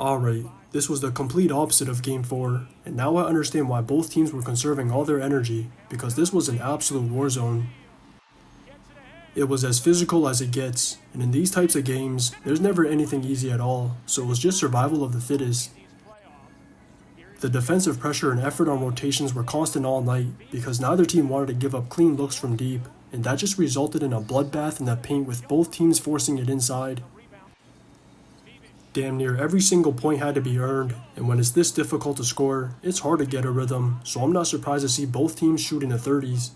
Alright, this was the complete opposite of Game 4, and now I understand why both teams were conserving all their energy, because this was an absolute war zone. It was as physical as it gets, and in these types of games, there's never anything easy at all, so it was just survival of the fittest. The defensive pressure and effort on rotations were constant all night, because neither team wanted to give up clean looks from deep, and that just resulted in a bloodbath in the paint with both teams forcing it inside. Damn near every single point had to be earned, and when it's this difficult to score, it's hard to get a rhythm, so I'm not surprised to see both teams shooting the 30s.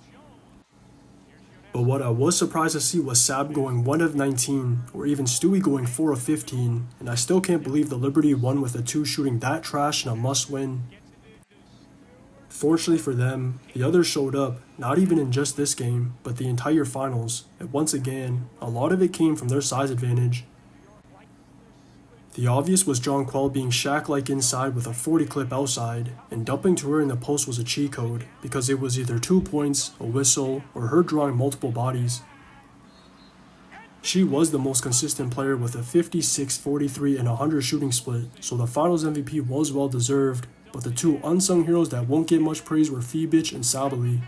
But what I was surprised to see was Sab going 1 of 19, or even Stewie going 4 of 15, and I still can't believe the Liberty won with the two shooting that trash in a must-win. Fortunately for them, the others showed up, not even in just this game, but the entire finals, and once again, a lot of it came from their size advantage. The obvious was Jonquel being Shaq-like inside with a 40 clip outside, and dumping to her in the post was a cheat code, because it was either 2 points, a whistle, or her drawing multiple bodies. She was the most consistent player with a 56, 43, and 100 shooting split, so the finals MVP was well deserved, but the two unsung heroes that won't get much praise were Wnba and Sabally.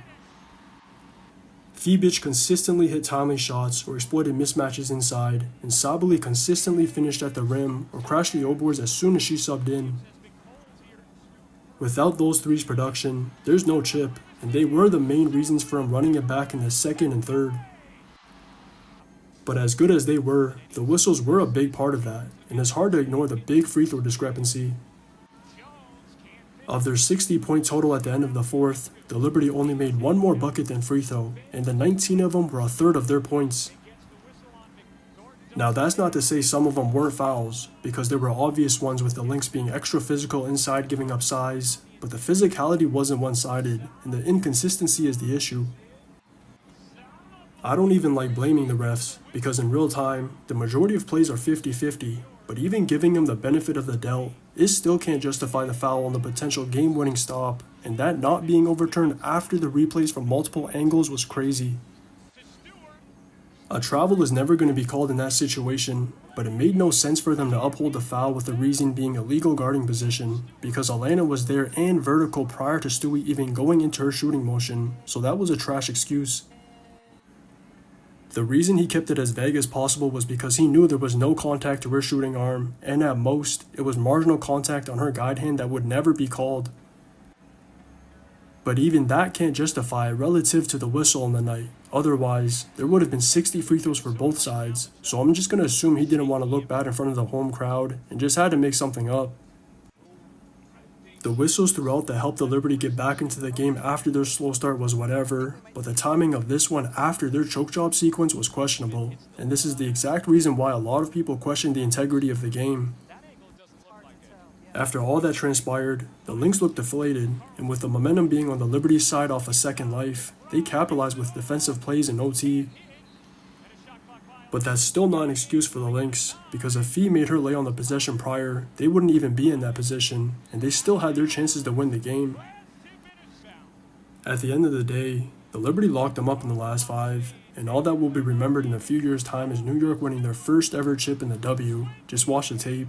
Wnba consistently hit timely shots or exploited mismatches inside, and Sabally consistently finished at the rim or crashed the O-boards as soon as she subbed in. Without those three's production, there's no chip, and they were the main reasons for him running it back in the second and third. But as good as they were, the whistles were a big part of that, and it's hard to ignore the big free throw discrepancy. Of their 60-point total at the end of the fourth, the Liberty only made one more bucket than free throw, and the 19 of them were a third of their points. Now that's not to say some of them weren't fouls, because there were obvious ones with the Lynx being extra physical inside giving up size, but the physicality wasn't one-sided, and the inconsistency is the issue. I don't even like blaming the refs, because in real time, the majority of plays are 50-50, but even giving them the benefit of the doubt, it still can't justify the foul on the potential game-winning stop, and that not being overturned after the replays from multiple angles was crazy. A travel is never going to be called in that situation, but it made no sense for them to uphold the foul with the reason being a legal guarding position, because Atlanta was there and vertical prior to Stewie even going into her shooting motion, so that was a trash excuse. The reason he kept it as vague as possible was because he knew there was no contact to her shooting arm, and at most, it was marginal contact on her guide hand that would never be called. But even that can't justify it relative to the whistle on the night, otherwise, there would have been 60 free throws for both sides, so I'm just going to assume he didn't want to look bad in front of the home crowd, and just had to make something up. The whistles throughout that helped the Liberty get back into the game after their slow start was whatever, but the timing of this one after their choke job sequence was questionable, and this is the exact reason why a lot of people questioned the integrity of the game. After all that transpired, the Lynx looked deflated, and with the momentum being on the Liberty side off a second life, they capitalized with defensive plays in OT. But that's still not an excuse for the Lynx, because if Fee made her lay on the possession prior, they wouldn't even be in that position, and they still had their chances to win the game. At the end of the day, the Liberty locked them up in the last 5, and all that will be remembered in a few years' time is New York winning their first ever chip in the W. Just watch the tape.